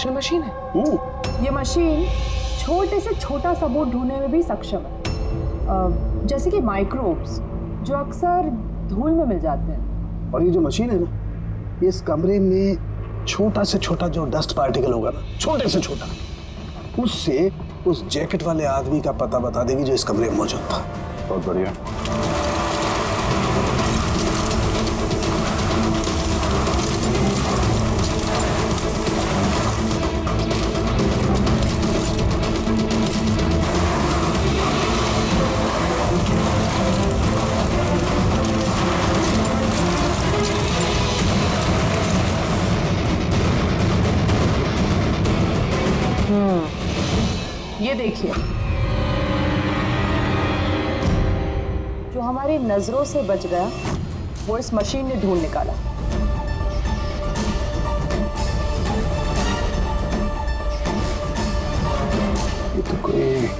Professional machine है। ये machine छोटे से छोटा सबूत ढूंढने में भी सक्षम है, जैसे कि माइक्रोब्स जो अक्सर धूल में मिल जाते हैं। और ये जो मशीन है ना, इस कमरे में छोटा से छोटा जो डस्ट पार्टिकल होगा ना, छोटे से छोटा, उससे उस जैकेट वाले आदमी का पता बता देगी जो इस कमरे में मौजूद था। बहुत बढ़िया। ये देखिए, जो हमारी नजरों से बच गया वो इस मशीन ने ढूंढ निकाला। ये तो कोई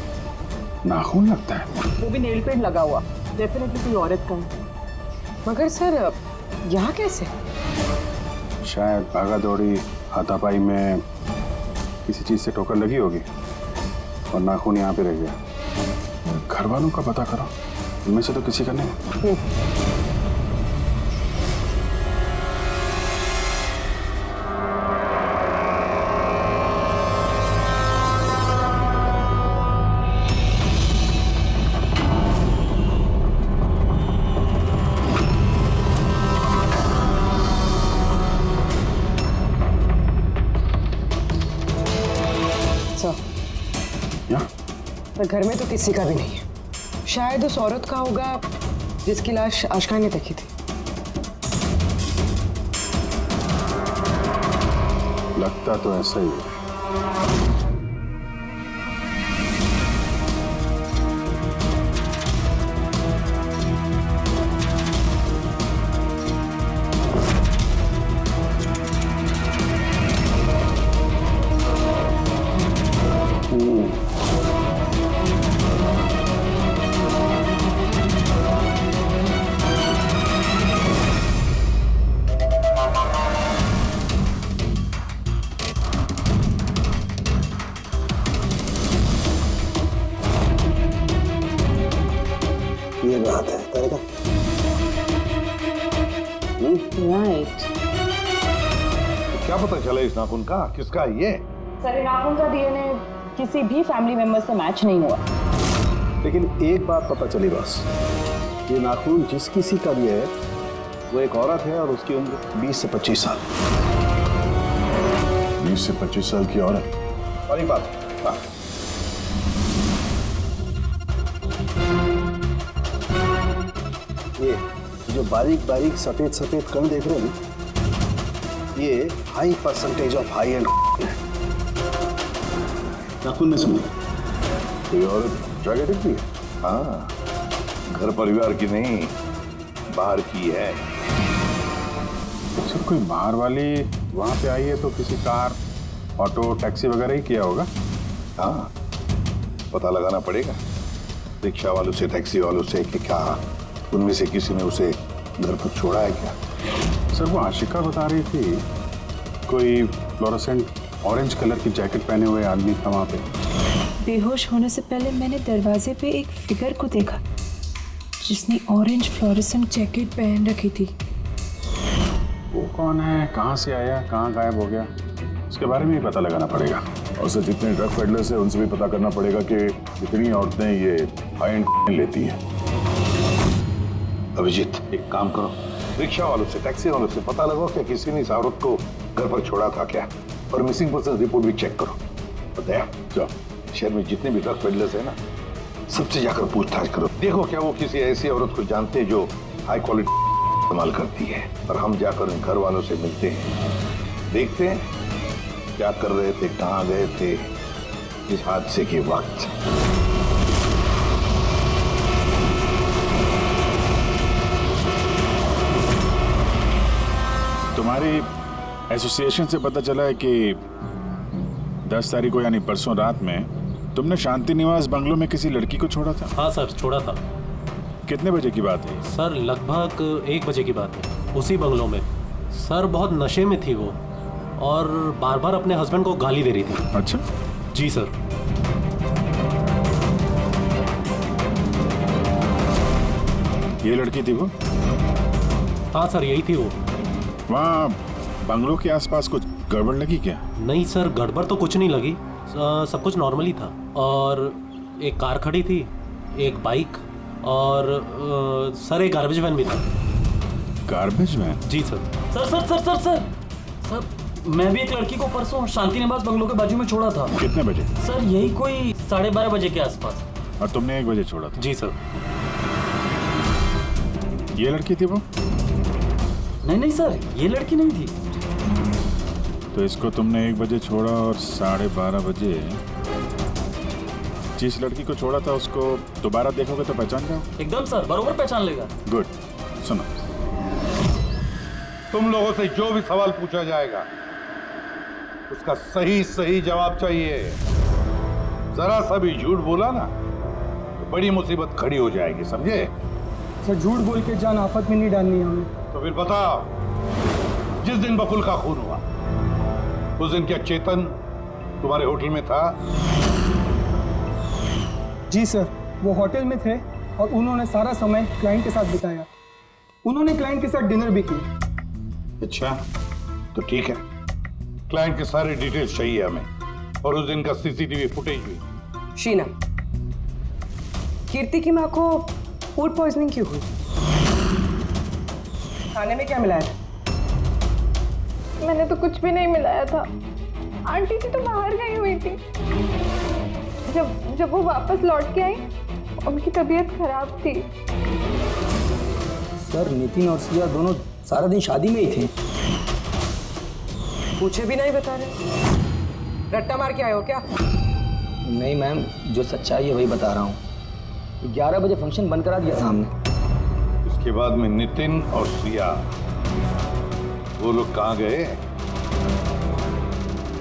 नाखून लगता है। वो भी नेल पेंट लगा हुआ, डेफिनेटली कोई औरत का है। मगर सर यहाँ कैसे? शायद भागा दौड़ी हाथापाई में किसी चीज से ठोकर लगी होगी और नाखून यहाँ पे रह गया। घर वालों का पता करो, इनमें से तो किसी का नहीं। पर घर में तो किसी का भी नहीं है। शायद उस औरत का होगा जिसकी लाश आशका ने देखी थी। लगता तो ऐसा ही है। ये बात है तरीका। राइट। क्या पता चला इस नाखून का किसका है ये? सर, नाखून का डीएनए किसी भी फैमिली मेंबर से मैच नहीं हुआ। लेकिन एक बात पता चली बस, ये नाखून जिस किसी का भी है वो एक औरत है और उसकी उम्र 20 से 25 साल। 20 से 25 साल की औरत। और ये बात ये जो बारीक बारीक सफेद सफेद कण देख रहे हो ना, ये high percentage of high and है। नाखून में सुनो, कोई औरत जगह दिखती है? हाँ, घर परिवार की नहीं, बाहर की है। सर, कोई बाहर वाली वहां पे आई है तो किसी कार, ऑटो, टैक्सी वगैरह ही किया होगा। हाँ, पता लगाना पड़ेगा रिक्शा वालों से, टैक्सी वालों से कि क्या उनमें से किसी ने उसे घर पर छोड़ा है क्या। सर, वो आशिका बता रही थी कोई फ्लोरोसेंट ऑरेंज कलर की जैकेट पहने हुए आदमी था वहां पे। बेहोश होने से पहले मैंने दरवाजे पे एक फिगर को देखा जिसने ऑरेंज फ्लोरोसेंट जैकेट पहन रखी थी। वो कौन है, कहाँ से आया, कहाँ गायब हो गया, उसके बारे में ही पता लगाना पड़ेगा। और सर, जितने ड्रग पेडलर्स हैं उनसे भी पता करना पड़ेगा कि कितनी औरतें ये हाई एंड लेती हैं। अभिजीत, एक काम करो, रिक्शा वालों से, टैक्सी वालों से पता लगाओ कि किसी ने इस औरत को घर पर छोड़ा था क्या, और मिसिंग पर्सन रिपोर्ट भी चेक करो। बताया जाओ, शहर में जितने भी ड्रग पेडलर्स हैं ना, सबसे जाकर पूछताछ करो। देखो क्या वो किसी ऐसी औरत को जानते हैं जो हाई क्वालिटी इस्तेमाल करती है, और हम जाकर उन घर वालों से मिलते हैं, देखते हैं क्या कर रहे थे, कहाँ गए थे इस हादसे के वक्त। तुम्हारी एसोसिएशन से पता चला है कि 10 तारीख को यानी परसों रात में तुमने शांति निवास बंगलों में किसी लड़की को छोड़ा था। हाँ सर, छोड़ा था। कितने बजे की बात है? सर, लगभग 1 बजे की बात है, उसी बंगलों में। सर, बहुत नशे में थी वो और बार बार अपने हस्बैंड को गाली दे रही थी। अच्छा, जी सर। ये लड़की थी वो? हाँ सर, यही थी वो। वहाँ बंगलों के आसपास कुछ गड़बड़ लगी क्या? नहीं सर, गड़बड़ तो कुछ नहीं लगी, सब कुछ नॉर्मल ही था। और एक कार खड़ी थी, एक बाइक, और सर एक गार्बेज वैन भी था। Garbage van? जी sir. Sir sir sir sir sir sir मैं भी एक लड़की को परसों शांति निवास बंगलों के बाजू में छोड़ा था। कितने बजे? सर यही कोई 12:30 बजे के आसपास। और तुमने 1 बजे छोड़ा था? जी सर। ये लड़की थी वो? नहीं नहीं सर, ये लड़की नहीं थी। तो इसको तुमने 1 बजे छोड़ा और 12:30 बजे जिस लड़की को छोड़ा था उसको दोबारा देखोगे तो पहचान जाओ? एकदम सर, बरोबर पहचान लेगा। गुड। सुनो, तुम लोगों से जो भी सवाल पूछा जाएगा उसका सही सही जवाब चाहिए। जरा सा भी झूठ बोला ना तो बड़ी मुसीबत खड़ी हो जाएगी, समझे? सर झूठ बोल के जान आफत में नहीं डालनी है हमें। तो फिर बताओ, जिस दिन बकुल का खून हुआ उस दिन क्या चेतन तुम्हारे होटल में था? जी सर, वो होटल में थे और उन्होंने सारा समय क्लाइंट के साथ बिताया। उन्होंने क्लाइंट के साथ डिनर भी किया। अच्छा, तो ठीक है, क्लाइंट के सारे डिटेल्स चाहिए हमें, और उस दिन का सीसीटीवी फुटेज भी। शीना, कीर्ति की माँ को फूड पॉइजनिंग क्यों हुई? खाने में क्या मिलाया था? मैंने तो कुछ भी नहीं मिलाया था। आंटी जी तो बाहर गई हुई थी। जब वो वापस लौट के आई उनकी तबीयत खराब थी। सर नितिन और सिया दोनों सारा दिन शादी में ही थे। पूछे भी नहीं बता रहे, रट्टा मार के आए हो क्या? नहीं मैम, जो सच्चाई है वही बता रहा हूँ। 11 बजे फंक्शन बंद करा दिया था हमने। इसके बाद में नितिन और सिया वो लोग कहाँ गए?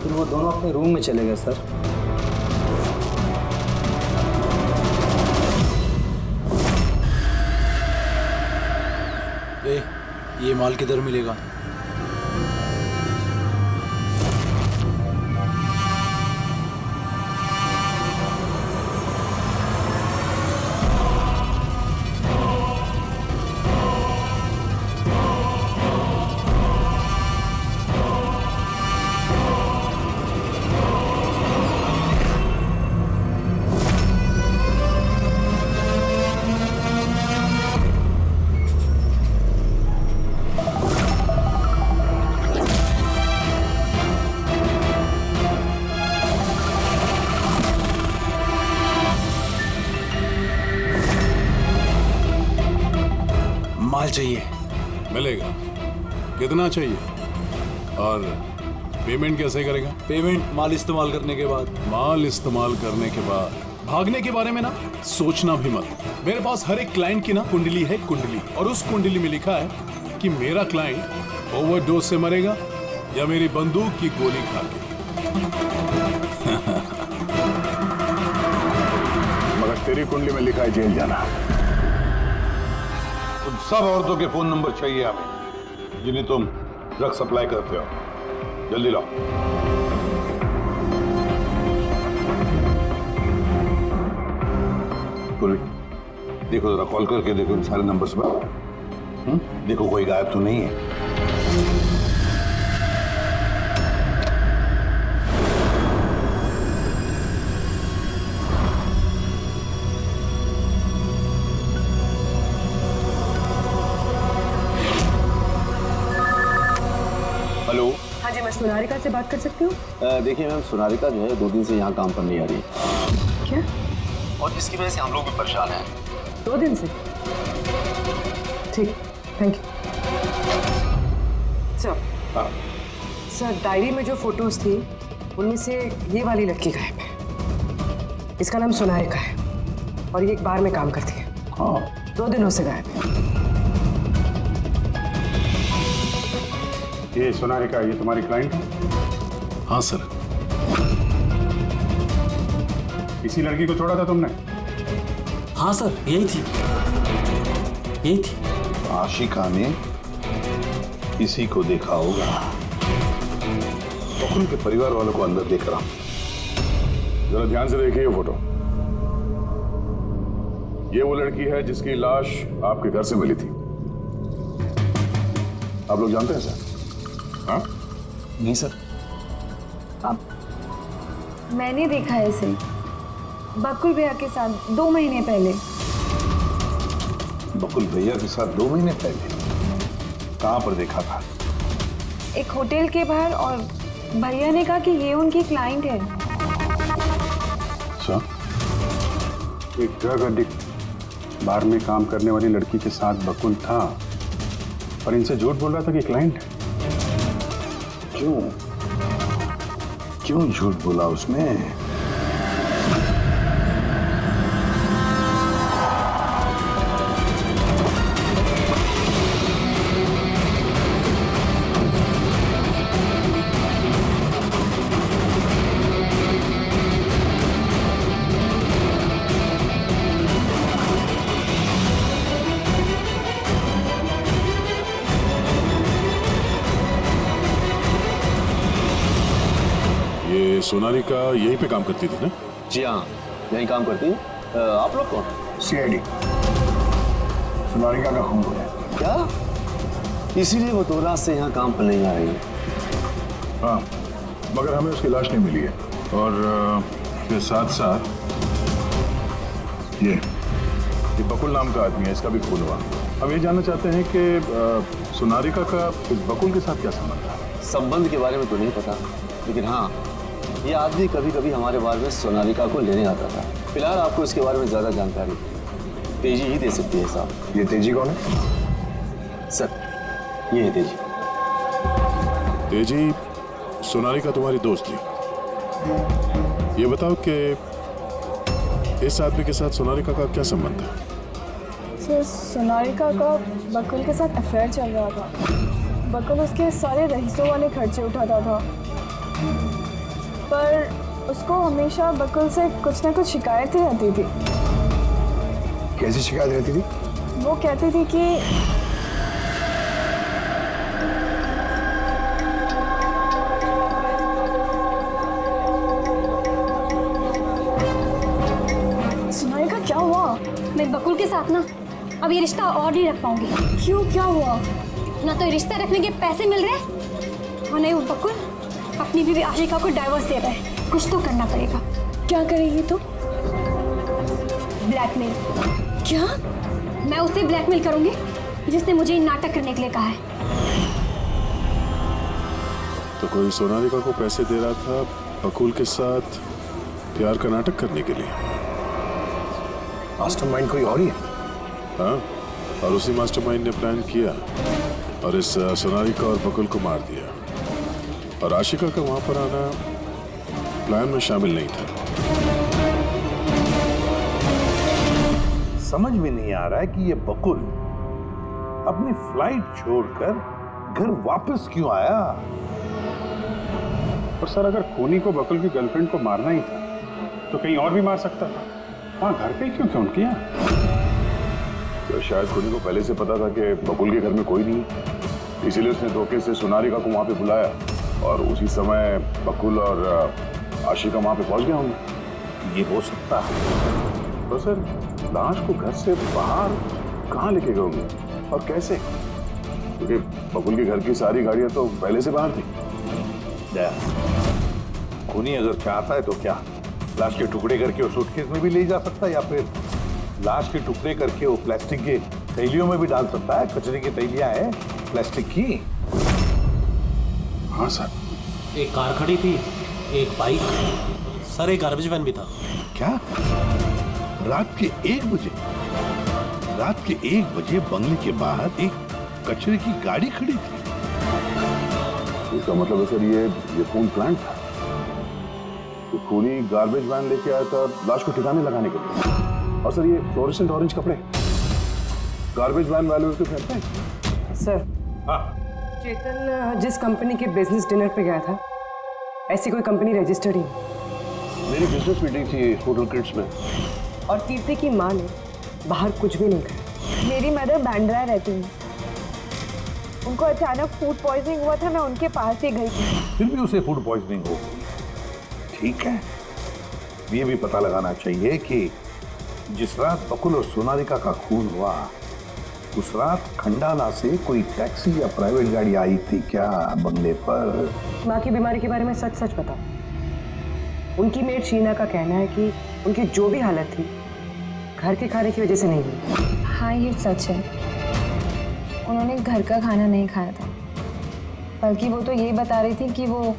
फिर वो दोनों अपने रूम में चले गए सर। ये माल किधर मिलेगा? माल चाहिए। मिलेगा। कितना चाहिए और पेमेंट कैसे करेगा? पेमेंट माल इस्तेमाल करने के बाद। माल इस्तेमाल करने के बाद? भागने के बारे में ना सोचना भी मत। मेरे पास हर एक क्लाइंट की ना कुंडली है, कुंडली, और उस कुंडली में लिखा है कि मेरा क्लाइंट ओवरडोज से मरेगा या मेरी बंदूक की गोली खा के। मगर तेरी कुंडली में लिखा है जेल जाना। उन सब औरतों के फोन नंबर चाहिए हमें जिन्हें तुम ड्रग सप्लाई करते हो। जल्दी लाओ। देखो जरा, कॉल करके देखो इन सारे नंबर्स पर। देखो कोई गायब तो नहीं है। हेलो। हाँ जी, मैं सोनारिका से बात कर सकती हूँ? देखिए मैम, सोनारिका जो है 2 दिन से यहाँ काम पर नहीं आ रही है। क्या? और जिसकी वजह से हम लोग भी परेशान हैं। 2 दिन से? ठीक, थैंक यू। सर, डायरी में जो फोटोज थी उनमें से ये वाली लड़की गायब है। इसका नाम सोनारिका है और ये एक बार में काम करती है। हाँ। 2 दिनों से गायब है। ये सोनारिका, ये तुम्हारी क्लाइंट है? हाँ सर। इसी लड़की को छोड़ा था तुमने? हाँ सर, यही थी, यही थी। आशिका ने इसी को देखा होगा। बकुल के परिवार वालों को अंदर देख रहा हूं। जरा ध्यान से देखिए ये फोटो। ये वो लड़की है जिसकी लाश आपके घर से मिली थी। आप लोग जानते हैं सर? हाँ? नहीं सर। अब मैंने देखा है इसे बकुल भैया के साथ 2 महीने पहले। बकुल भैया के साथ 2 महीने पहले? कहां पर देखा था? एक होटल के बाहर, और भैया ने कहा कि ये उनकी क्लाइंट है। सर, एक ड्रग एडिक्ट बार में काम करने वाली लड़की के साथ बकुल था और इनसे झूठ बोल रहा था कि क्लाइंट है। क्यों झूठ बोला उसने? सोनाली का यहीं पे काम करती थी ना? जी हाँ, यहीं काम करती है। आप लोग कौन? सीआईडी। सोनालिका का खून है क्या? इसीलिए वो 2 रात से यहाँ काम पर नहीं आ रही है। हाँ, मगर हमें उसकी लाश नहीं मिली है। और इसके साथ साथ ये बकुल नाम का आदमी है, इसका भी खून हुआ। हम ये जानना चाहते हैं कि सोनालिका का इस बकुल के साथ क्या संबंध है? संबंध के बारे में तो नहीं पता, लेकिन हाँ, ये आदमी कभी कभी हमारे बारे में सोनालिका को लेने आता था। फिलहाल आपको इसके बारे में ज्यादा जानकारी तेजी ही दे सकती है साहब। ये तेजी कौन है? सर, ये है तेजी। तेजी, सोनालिका तुम्हारी दोस्त थी। ये बताओ कि इस आदमी के साथ सोनालिका का क्या संबंध है? सर, सोनालिका का बकुल के साथ अफेयर चल रहा था। बकुल उसके सारे रईसों वाले खर्चे उठाता था, पर उसको हमेशा बकुल से कुछ ना कुछ शिकायतें रहती थी। कैसी शिकायत रहती थी? वो कहती थी कि सोनालिका, क्या हुआ? मैं बकुल के साथ ना अब ये रिश्ता और नहीं रख पाऊंगी। क्यों, क्या हुआ? ना तो ये रिश्ता रखने के पैसे मिल रहे और नहीं वो बकुल अपनी बीवी आशिका को डाइवोर्स दे रहा है। कुछ तो करना पड़ेगा। क्या करेगी तू? ब्लैकमेल। क्या? मैं उसे ब्लैकमेल करूंगी जिसने मुझे नाटक करने के लिए कहा है। तो कोई सोनालिका को पैसे दे रहा था बकुल के साथ प्यार का नाटक करने के लिए। मास्टरमाइंड कोई और ही है? हाँ, और उसी मास्टरमाइंड ने प्लान किया और इस सोनालिका और बकुल को मार दिया। और आशिका का वहां पर आना प्लान में शामिल नहीं था। समझ में नहीं आ रहा है कि ये बकुल अपनी फ्लाइट छोड़कर घर वापस क्यों आया? और सर, अगर खूनी को बकुल की गर्लफ्रेंड को मारना ही था तो कहीं और भी मार सकता था। वहां घर पे क्यों किया? तो शायद खूनी को पहले से पता था कि बकुल के घर में कोई नहीं, इसीलिए उसने धोखे से सोनालिका को वहां पे बुलाया और उसी समय बकुल और आशिका वहां पे पहुंच गए होंगे। ये हो सकता है। तो सर, लाश को घर से बाहर कहाँ लेके गए होंगे और कैसे? क्योंकि बकुल के घर की सारी गाड़ियां तो पहले से बाहर थी। खूनी अगर चाहता है तो क्या लाश के टुकड़े करके वो सूटकेस में भी ले जा सकता है, या फिर लाश के टुकड़े करके वो प्लास्टिक के थैलियों में भी डाल सकता है। कचरे की थैलियां हैं प्लास्टिक की। हाँ सर। एक कार खड़ी थी, एक बाइक, सर एक गार्बेज वैन भी था। क्या? रात के 1 बजे? रात के 1 बजे बंगले के बाहर एक कचरे की गाड़ी खड़ी थी? इसका मतलब है सर ये खून प्लांट था। ये खूनी गार्बेज वैन लेके आया था लाश को ठिकाने लगाने के लिए। और सर, ये फ्लोरेसेंट ऑरेंज कपड़े गार्बेज वैन वाले उसके पहनते हैं। सर, चेतन जिस कंपनी के बिजनेस डिनर पे गया था, ऐसी कोई कंपनी रजिस्टर्ड ही नहीं। मेरी बिजनेस मीटिंग थी होटल किड्स में। और कीर्ति की माँ ने बाहर कुछ भी नहीं कहा। मेरी मदर बांद्रा रहती है। उनको अचानक फूड पॉइजनिंग हुआ था, मैं उनके पास ही गई थी। फिर भी उसे फूड पॉइजनिंग हो, ठीक है। ये भी पता लगाना चाहिए कि जिस रात बकुल और सोनालिका का खून हुआ, उस रात खंडाला से कोई टैक्सी या प्राइवेट गाड़ी आई थी क्या बंगले पर? माँ की बीमारी के बारे में सच सच बताओ। उनकी मेड शीना का कहना है कि उनकी जो भी हालत थी घर के खाने की वजह से नहीं हुई। हाँ, ये सच है। उन्होंने घर का खाना नहीं खाया था, बल्कि वो तो ये बता रही थी कि वो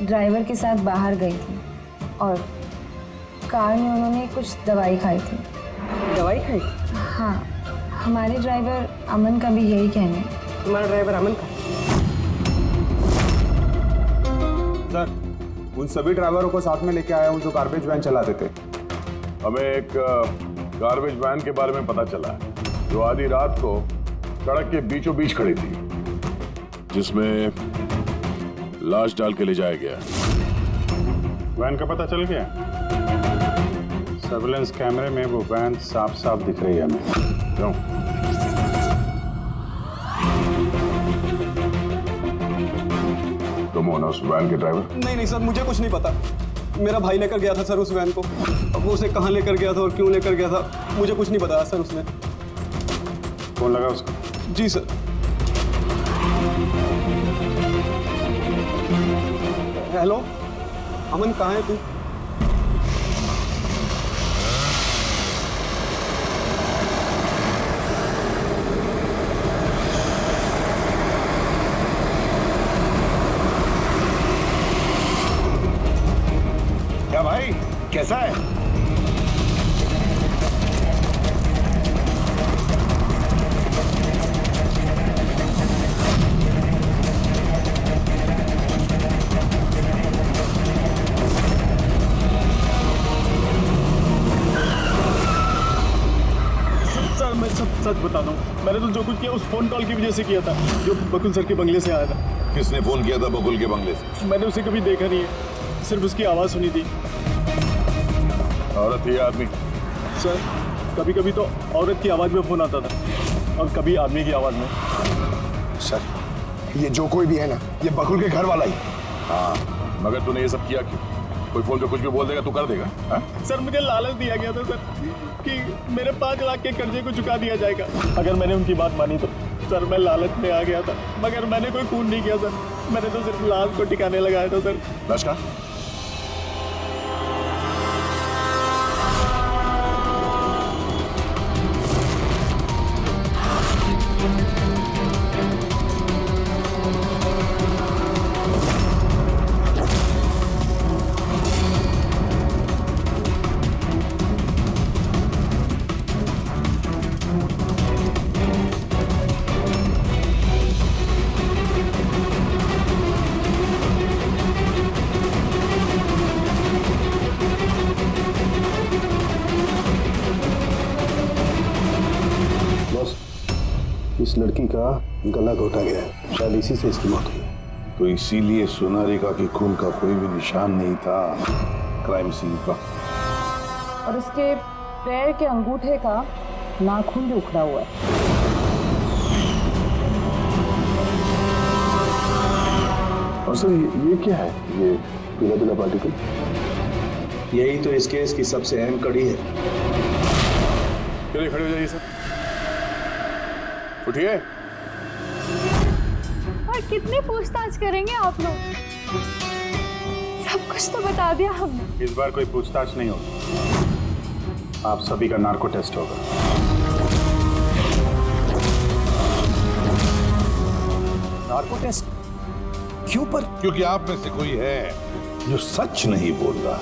ड्राइवर के साथ बाहर गई थी और कार में उन्होंने कुछ दवाई खाई थी। दवाई खाई? हाँ, हमारे ड्राइवर अमन का भी यही कहना है। तुम्हारा ड्राइवर अमन का? सर, उन सभी ड्राइवरों को साथ में लेके आया हूँ जो गार्बेज वैन चलाते थे। हमें एक गार्बेज वैन के बारे में पता चला है जो आधी रात को सड़क के बीचों बीच खड़ी थी, जिसमें लाश डाल के ले जाया गया। वैन का पता चल गया? सर्विलेंस कैमरे में वो वैन साफ साफ दिख रही है हमें। क्यों? तुम हो ना उस वैन के ड्राइवर? नहीं सर, मुझे कुछ नहीं पता। मेरा भाई लेकर गया था सर उस वैन को। अब वो उसे कहाँ लेकर गया था और क्यों लेकर गया था मुझे कुछ नहीं बताया सर उसने। फोन लगा उसका? जी सर। हेलो अमन, कहाँ है तू? क्या भाई, कैसा है? सर, मैं सच बता रहा हूँ, मैंने तो जो कुछ किया उस फोन कॉल की वजह से किया था जो बकुल सर के बंगले से आया था। किसने फोन किया था बकुल के बंगले से? मैंने उसे कभी देखा नहीं है, सिर्फ उसकी आवाज़ सुनी थी। औरत थी आदमी? सर, कभी कभी तो औरत की आवाज़ में फोन आता था और कभी आदमी की आवाज़ में। सर, ये जो कोई भी है ना, ये बकुल के घर वाला ही। हाँ, मगर तूने ये सब किया क्यों? कोई फोन पे कुछ भी बोल देगा तू कर देगा? हाँ? सर, मुझे लालच दिया गया था सर कि मेरे 5 लाख के कर्जे को चुका दिया जाएगा अगर मैंने उनकी बात मानी तो। सर, मैं लालच में आ गया था, मगर मैंने कोई खून नहीं किया सर। मैंने तो सिर्फ लाश को टिकाने लगाया था सर। लाश का? इस लड़की का गला घोटा गया है, शायद इसी से इसकी मौत हुई है। तो इसीलिए सोनालिका के खून का कोई भी निशान नहीं था क्राइम सीन पर। और उसके पैर के अंगूठे का नाखून भी उखड़ा हुआ है। और सर, ये क्या है? ये पीला पीला पार्टिकल? यही तो इस केस की सबसे अहम कड़ी है। चलिए खड़े हो जाइए सर, उठिए। और कितनी पूछताछ करेंगे आप लोग? सब कुछ तो बता दिया हमने। इस बार कोई पूछताछ नहीं होगी, आप सभी का नार्को टेस्ट होगा। नार्को टेस्ट क्यों पर? क्योंकि आप में से कोई है जो सच नहीं बोल रहा।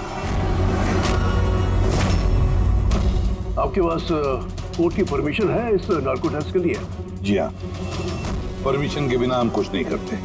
आपके पास कोर्ट की परमिशन है इस नार्को टेस्ट के लिए? जी हाँ, परमिशन के बिना हम कुछ नहीं करते।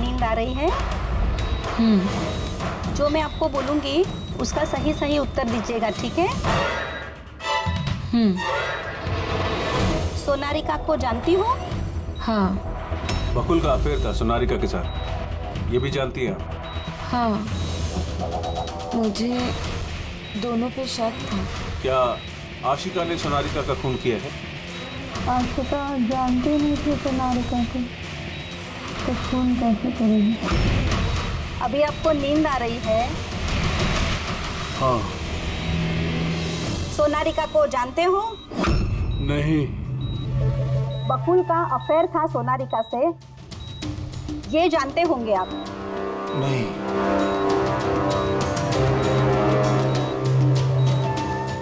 नींद आ रही है? जो मैं आपको बोलूंगी उसका सही सही उत्तर दीजिएगा, ठीक है? सोनारिका को जानती हो? हाँ। बकुल का अफेयर था सोनारिका के साथ, ये भी जानती है आप? हाँ, मुझे दोनों पे शक था। क्या आशिका ने सोनारिका का खून किया है? आशिका जानती नहीं थी सोनारिका को, तो खून कैसे करेगी? अभी आपको नींद आ रही है? हाँ। सोनारिका को जानते हो? नहीं। बकुल का अफेयर था सोनारिका से, ये जानते होंगे आप? नहीं।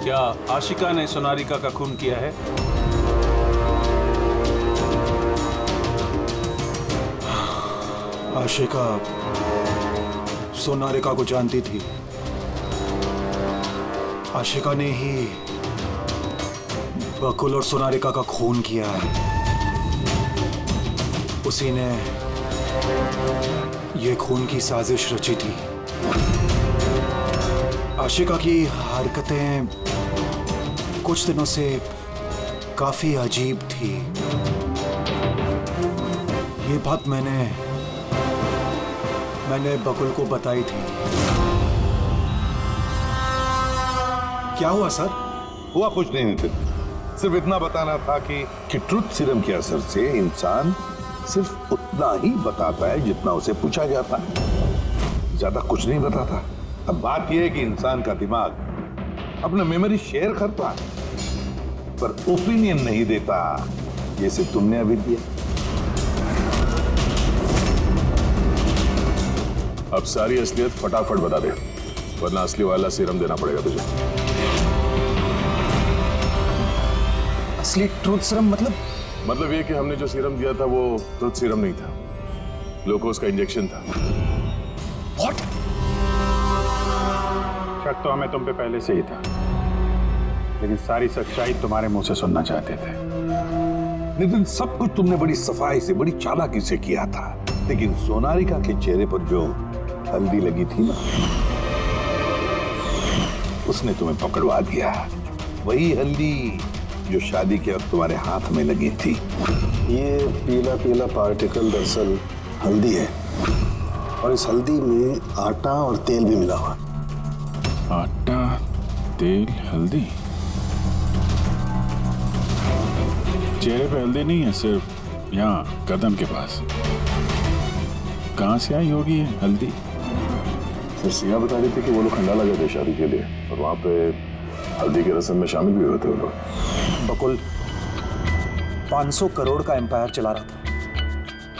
क्या आशिका ने सोनारिका का खून किया है? आशिका सोनारिका को जानती थी। आशिका ने ही बकुल और सोनारिका का खून किया है। उसी ने ये खून की साजिश रची थी। आशिका की हरकतें कुछ दिनों से काफी अजीब थी। ये बात मैंने बकुल को बताई थी। क्या हुआ सर? हुआ कुछ नहीं नितिन, सिर्फ इतना बताना था कि ट्रुथ सीरम के असर से इंसान सिर्फ उतना ही बताता है जितना उसे पूछा जाता है, ज्यादा कुछ नहीं बताता। अब बात यह है कि इंसान का दिमाग अपना मेमोरी शेयर करता है पर ओपिनियन नहीं देता, जैसे तुमने अभी दिया। अब सारी असलियत फटाफट बता दे, वरना असली वाला सीरम देना पड़ेगा तुझे। असली ट्रूथ सीरम मतलब ये कि हमने जो सीरम दिया था वो ट्रुथ सीरम नहीं था, ग्लूकोज का इंजेक्शन था। What? शक तो हमें तुम पे पहले से ही था, लेकिन सारी सच्चाई तुम्हारे मुंह से सुनना चाहते थे। नितिन, सब कुछ तुमने बड़ी सफाई से, बड़ी चालाकी से किया था, लेकिन सोनारिका के चेहरे पर जो हल्दी लगी थी ना, उसने तुम्हें पकड़वा दिया। वही हल्दी जो शादी के वक्त तुम्हारे हाथ में लगी थी। ये पीला पीला पार्टिकल दरअसल हल्दी है, और इस हल्दी में आटा और तेल भी मिला हुआ। आटा, तेल, हल्दी। चेहरे पे हल्दी नहीं है, सिर्फ यहाँ कदम के पास। कहाँ से आई होगी ये हल्दी? सर, सिया बता रही थी कि वो लोग खंडाला गए थे शादी के लिए, और वहां पे हल्दी के रस्म में शामिल भी हुए थे वो लोग। बकुल 500 करोड़ का एम्पायर चला रहा था,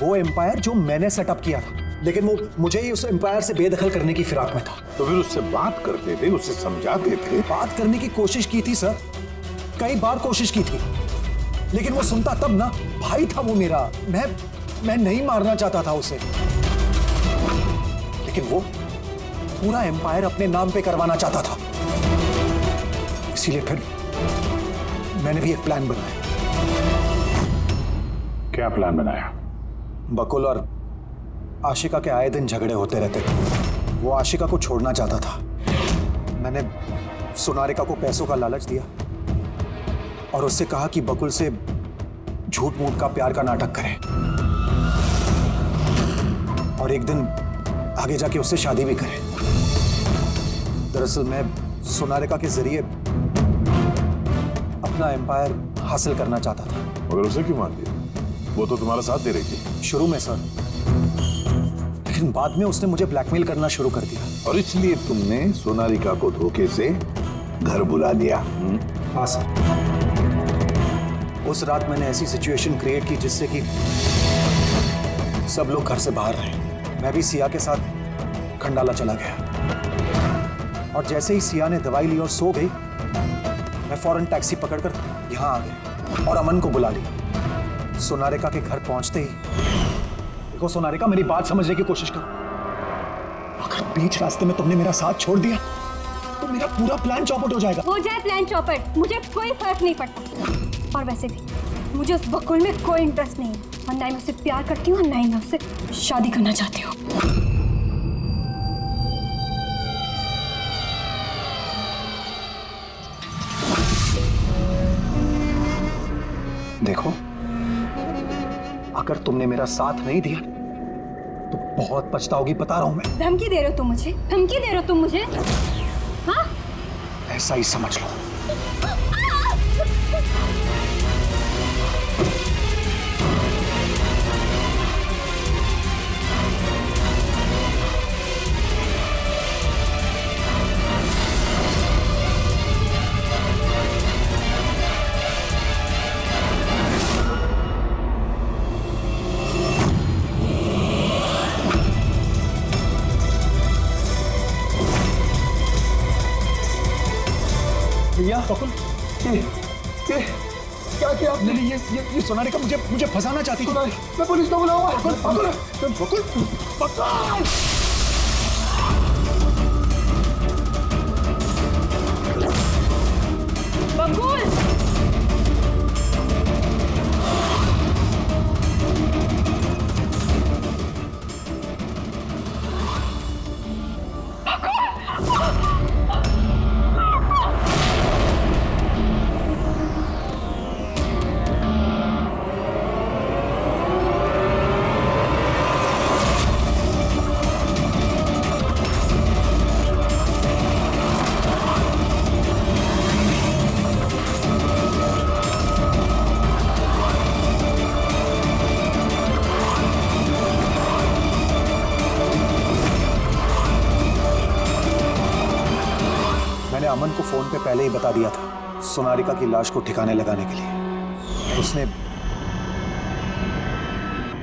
वो एम्पायर जो मैंने सेटअप किया था, लेकिन वो मुझे ही उस एम्पायर से बेदखल करने की फिराक में था। तो फिर उससे बात करते थे, उससे समझाते थे। बात करने की कोशिश की थी सर, कई बार कोशिश की थी, लेकिन वो सुनता तब ना। भाई था वो मेरा, मैं नहीं मारना चाहता था उसे, लेकिन वो पूरा एम्पायर अपने नाम पे करवाना चाहता था। इसीलिए फिर मैंने भी एक प्लान बनाया। क्या प्लान बनाया? बकुल और आशिका के आए दिन झगड़े होते रहते थे। वो आशिका को छोड़ना चाहता था। मैंने सोनारिका को पैसों का लालच दिया और उससे कहा कि बकुल से झूठ मूठ का प्यार का नाटक करे, और एक दिन आगे जाके उससे शादी भी करे। दरअसल मैं सोनारिका के जरिए अपना एम्पायर हासिल करना चाहता था। मगर उसे क्यों मान दिया? वो तो तुम्हारा साथ दे रही थी शुरू में सर, लेकिन बाद में उसने मुझे ब्लैकमेल करना शुरू कर दिया। और इसलिए तुमने सोनारिका को धोखे से घर बुला लिया। हाँ सर, उस रात मैंने ऐसी सिचुएशन क्रिएट की जिससे कि सब लोग घर से बाहर रहे। मैं भी सिया के साथ खंडाला चला गया, और जैसे ही सिया ने दवाई ली और सो गई, मैं फौरन टैक्सी पकड़कर यहाँ आ गया और अमन को बुला लिया। सोनारिका के घर पहुंचते ही, देखो सोनारिका, मेरी बात समझने की कोशिश करो। अगर बीच रास्ते में तुमने मेरा साथ छोड़ दिया तो मेरा पूरा प्लान चौपट हो जाएगा। हो जाए प्लान चौपट, मुझे कोई फर्क नहीं पड़ता। और वैसे भी मुझे उस बकुल में कोई इंटरेस्ट नहीं है, और ना ही मैं उससे प्यार करती हूँ, और ना ही मैं उससे शादी करना चाहती हूँ। अगर तुमने मेरा साथ नहीं दिया तो बहुत पछताओगी, बता रहा हूं मैं। धमकी दे रहे हो तुम मुझे? धमकी दे रहे हो तुम मुझे? हाँ? ऐसा ही समझ लो। भैया बकुल, ये क्या किया आपने? नहीं, ये सोनालिका मुझे फंसाना चाहती थी। मैं पुलिस को बुलाऊंगा। बकुल, बकुल, बकुल। बकुल! मैंने अमन को फोन पे पहले ही बता दिया था सोनालिका की लाश को ठिकाने लगाने के लिए।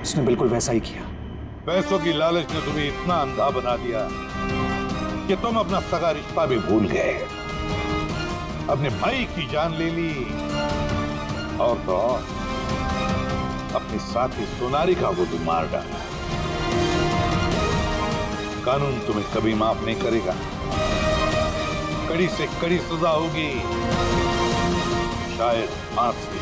उसने बिल्कुल वैसा ही किया। पैसों की लालच ने तुम्हें इतना अंधा बना दिया कि तुम अपना सगा रिश्ता भी भूल गए, अपने भाई की जान ले ली और तो और अपने साथी सोनालिका को भी मार डाला। कानून तुम्हें कभी माफ नहीं करेगा, कड़ी से कड़ी सजा होगी, शायद फांसी।